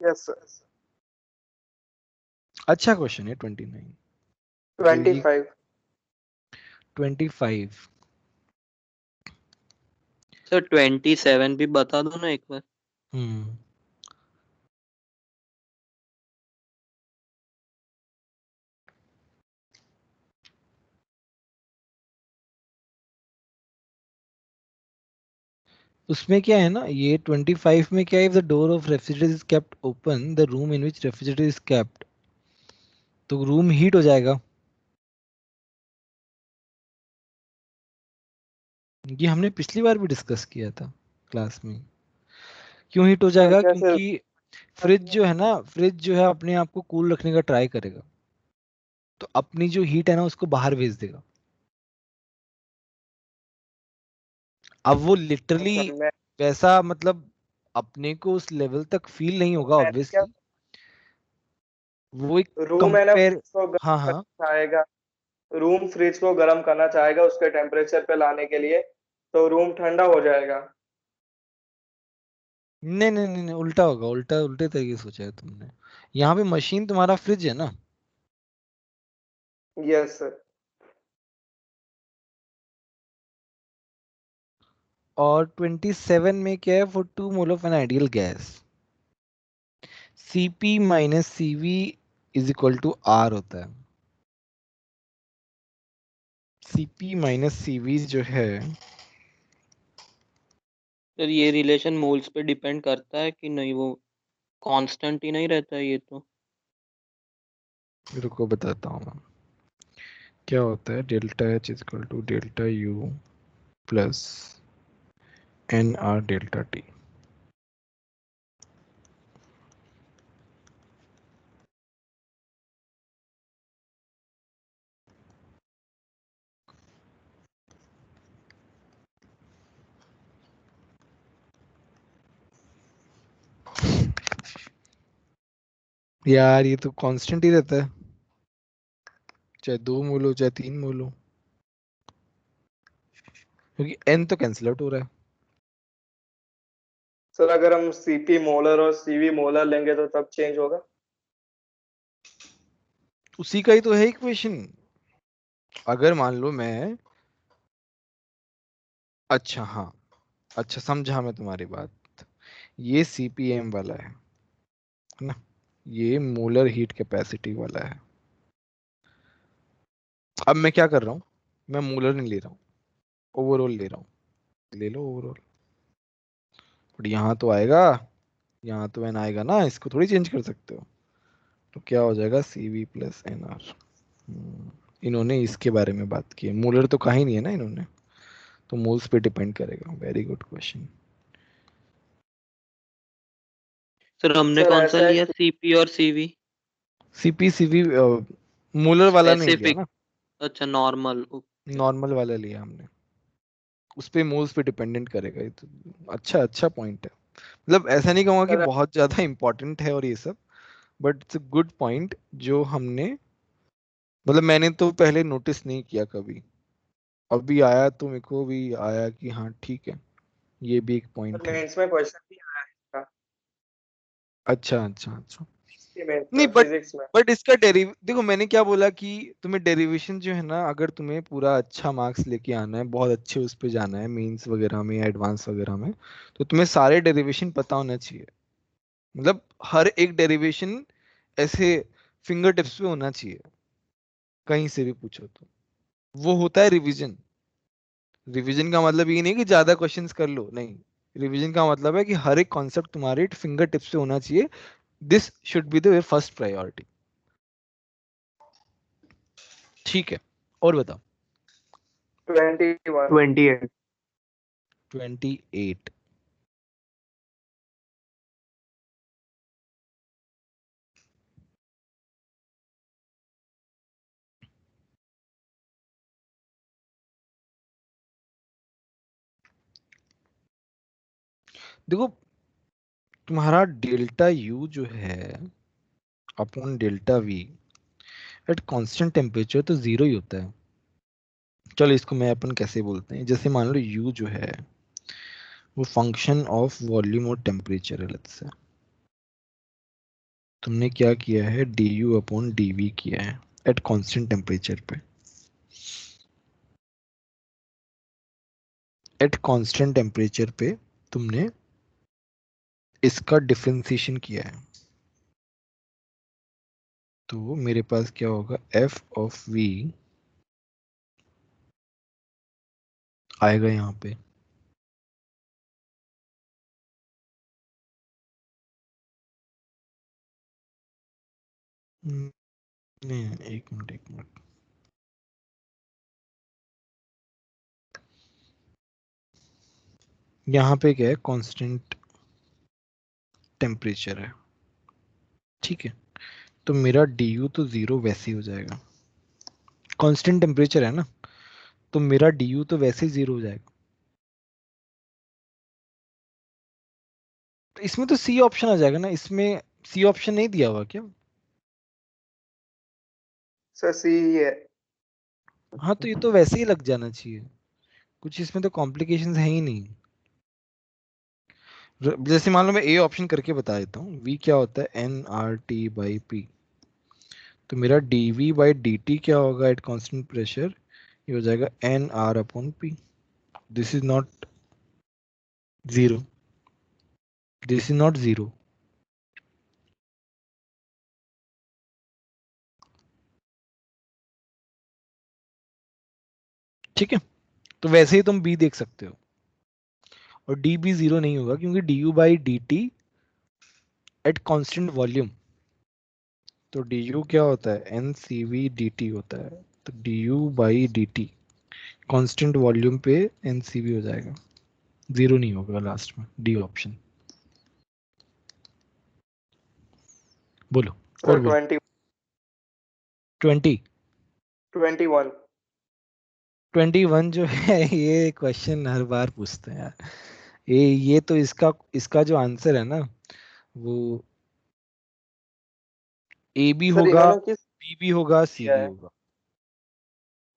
Yes sir. अच्छा क्वेश्चन है 29, जो ये 25 25। सर 27 भी बता दो ना एक बार। हम्म उसमें क्या है ना, ये 25 में क्या है, if the door of refrigerator is kept open the room in which refrigerator is kept, तो रूम हीट हो जाएगा। ये हमने पिछली बार भी डिस्कस किया था क्लास में। क्यों हीट हो सर जाएगा, कैसे? क्योंकि फ्रिज जो है ना, फ्रिज जो है अपने आप को कूल रखने का ट्राई करेगा, तो अपनी जो हीट है ना उसको बाहर भेज देगा। अब वो लिटरली सर मैं वैसा मतलब अपने को उस लेवल तक फील नहीं होगा मैंने क्या, ऑब्वियसली, वो एक रूम है ना कंपेयर। फ्रिज को हाँ गर्म हाँ, करना चाहेगा, रूम फ्रिज को गर्म करना चाहेगा उसके टेम्परेचर पे लाने के लिए, तो रूम ठंडा हो जाएगा। नहीं नहीं नहीं नहीं, उल्टा होगा, उल्टा उल्टे तरीके से सोचा है तुमने। यहाँ पे मशीन तुम्हारा फ्रिज है ना, यस सर। और 27 में क्या है, for 2 mole of an ideal gas Cp minus Cv is equal to R होता है। Cp माइनस Cv जो है, सर ये रिलेशन मोल्स पे डिपेंड करता है कि नहीं, वो कांस्टेंट ही नहीं रहता है ये तो। रुको बताता हूँ मैं। क्या होता है delta H is equal to delta U plus N R delta T. यार ये तो कांस्टेंट ही रहता है, चाहे 2 मोल हो चाहे 3 मोल हो, क्योंकि n तो कैंसिल आउट हो रहा है। सर अगर हम सीपी मोलर और सीवी मोलर लेंगे तो तब चेंज होगा? उसी का ही तो है इक्वेशन। अगर मान लो मैं, अच्छा हाँ, अच्छा समझा मैं तुम्हारी बात, ये सीपीएम वाला है ना, ये मोलर हीट कैपेसिटी वाला है। अब मैं क्या कर रहा हूँ, मैं मोलर नहीं ले रहा हूँ, ओवरऑल ले रहा हूँ, ले लो ओवरऑल। बट यहाँ तो आएगा, यहाँ तो एन आएगा ना, इसको थोड़ी चेंज कर सकते हो। तो क्या हो जाएगा सी वी प्लस एन आर। इन्होंने इसके बारे में बात की है, मोलर तो कहा ही नहीं है ना इन्होंने, तो मोल्स पे डिपेंड करेगा। Very good question. सर हमने सर कौन सा ऐसा है लिया, कि सीपी और सीवी? सीपी सीवी मोलर वाला नहीं लिया स्पेसिफिक, ना, अच्छा नॉर्मल। नॉर्मल वाला लिया हमने, उस पे मोल्स पे डिपेंडेंट करेगा ये तो। अच्छा अच्छा पॉइंट है, मतलब ऐसा नहीं कहूंगा कि सर बहुत ज्यादा इंपॉर्टेंट है और ये सब, but it's a good point जो हमने, मतलब मैंने तो पहले नोटिस नहीं किया कभी, अभी आया तो मेरे को भी आया कि हाँ ठीक है, ये भी एक पॉइंट है। मेंस में क्वेश्चन भी आया है इसका, अच्छा अच्छा अच्छा। मेंस नहीं में बट, फिजिक्स में। इसका डेरिव देखो, मैंने क्या बोला कि तुम्हें डेरिवेशन जो है ना, अगर तुम्हें पूरा अच्छा मार्क्स लेके आना है, बहुत अच्छे उस पे जाना है मेंस वगैरह में, एडवांस वगैरह में, तो तुम्हें सारे डेरिवेशन पता होना चाहिए। मतलब हर एक डेरिवेशन ऐसे फिंगर टिप्स पे होना चाहिए, कहीं से भी पूछो तो। वो होता है रिवीजन। रिवीजन का मतलब ये नहीं कि ज्यादा क्वेश्चंस कर लो, नहीं, रिवीजन का मतलब है कि हर एक कॉन्सेप्ट तुम्हारे फिंगर टिप्स पे होना चाहिए। This should be the first priority. ठीक है, और बताओ। 21। 28। 28। देखो तुम्हारा डेल्टा यू जो है upon delta we eight constant temperature तो जीरो ही होता है। चलो इसको मैं अपन कैसे बोलते हैं, जैसे मान लो यू जो है वो फंक्शन ऑफ वॉल्यूम और टेम्परेचर है, लेट्स से तुमने क्या किया है, D U upon D V किया है एट कांस्टेंट टेम्परेचर पे। एट कांस्टेंट टेम्परेचर पे तुमने इसका डिफरेंशिएशन किया है, तो मेरे पास क्या होगा, एफ ऑफ वी आएगा यहाँ पे। नहीं, एक मिनट एक मिनट, यहाँ पे क्या है, कांस्टेंट टेम्परेचर है, ठीक है, तो मेरा डी यू तो जीरो वैसे ही हो जाएगा, कांस्टेंट टेम्परेचर है ना, तो मेरा डी यू तो वैसे ही जीरो हो जाएगा। तो इसमें तो सी ऑप्शन आ जाएगा ना, इसमें सी ऑप्शन नहीं दिया हुआ क्या? सर सी ही है। हाँ तो ये तो वैसे ही लग जाना चाहिए, कुछ इसमें तो कॉम्प्लिकेशंस है ही नहीं। जैसे मान लो मैं ए ऑप्शन करके बता देता हूँ, वी क्या होता है, N R T by P, तो मेरा D V by D T क्या होगा एट कांस्टेंट प्रेशर, ये हो जाएगा N R upon P. This is not zero, this is not zero. ठीक है, तो वैसे ही तुम बी देख सकते हो, और डी भी जीरो नहीं होगा क्योंकि D U by D T at constant volume, तो डी यू क्या होता है, N C V D T होता है, तो du/dt कांस्टेंट वॉल्यूम पे एनसीवी हो जाएगा, जीरो नहीं होगा लास्ट में, डी ऑप्शन। बोलो और सर बोलो। 20 21 21 जो है ये क्वेश्चन हर बार पूछते हैं यार। ये तो इसका जो आंसर है ना वो ए भी सर होगा, इन्होंने किस बी भी होगा, सी दिया भी है? होगा,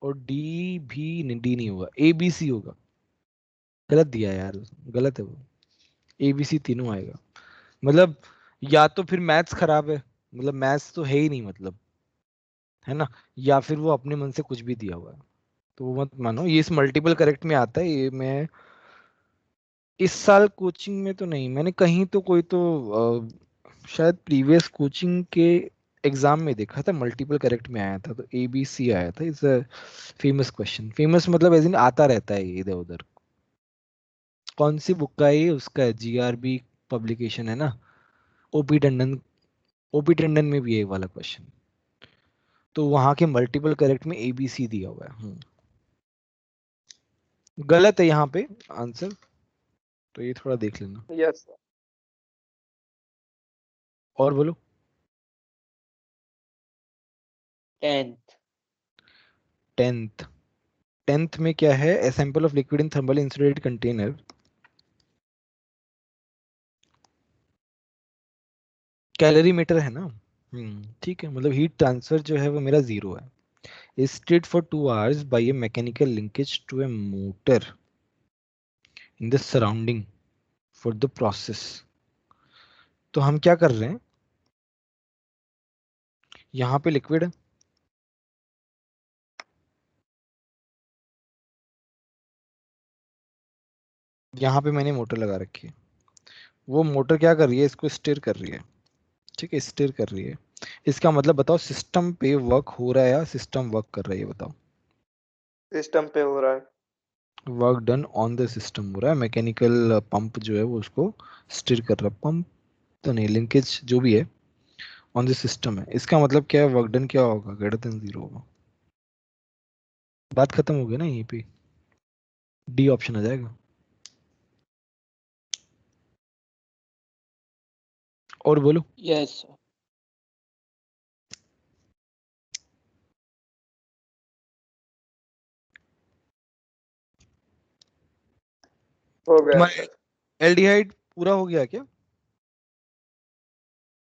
और डी नहीं होगा, ए बी सी होगा। गलत दिया यार, गलत है वो, ए बी सी तीनों आएगा। मतलब या तो फिर मैथ्स खराब है, मतलब मैथ्स तो है ही नहीं मतलब, है ना, या फिर वो अपने मन से कुछ भी दिया हुआ है, तो वो मत मानो। ये इस मल्टीपल करेक्ट में आता है, ये मैं इस साल कोचिंग में तो नहीं, मैंने कहीं तो कोई तो शायद प्रीवियस कोचिंग के एग्जाम में देखा था, मल्टीपल करेक्ट में आया था, तो ए बी सी आया था। It's a famous question, famous मतलब एज इन आता रहता है इधर उधर। कौन सी बुक का है ये? उसका है, जीआरबी पब्लिकेशन है ना, ओपी टंडन, ओपी टंडन में भी है ये वाला क्वेश्चन। तो वहां के मल्टीपल करेक्ट में ए बी सी दिया हुआ है। गलत है यहाँ पे आंसर, तो ये थोड़ा देख लेना। Yes sir. और बोलो। 10th। 10th, 10th में क्या है? A sample of liquid in thermally insulated container calorimeter है ना। ठीक है, मतलब हीट ट्रांसफर जो है वो मेरा जीरो है। is stood for 2 hours by a mechanical linkage to a motor in the surrounding for the process। तो हम क्या कर रहे हैं, यहाँ पे लिक्विड है, यहाँ पे मैंने मोटर लगा रखी है, वो मोटर क्या कर रही है, इसको स्टिर कर रही है। ठीक है, स्टिर कर रही है। इसका मतलब बताओ सिस्टम पे वर्क हो रहा है या सिस्टम वर्क कर रहा है, ये बताओ। सिस्टम पे हो रहा है। Work done on the system हो रहा है, मैकेनिकल पंप जो है वो उसको स्टिर कर रहा है। पंप तो नहीं, लिंकेज जो भी है ऑन द सिस्टम है। इसका मतलब क्या है, वर्क डन क्या होगा, ग्रेटर देन जीरो होगा। बात खत्म हो गई ना यहीं पे, डी ऑप्शन आ जाएगा। और बोलो। Yes sir. हो गया तुम्हारा सर। एल्डिहाइड पूरा हो गया क्या?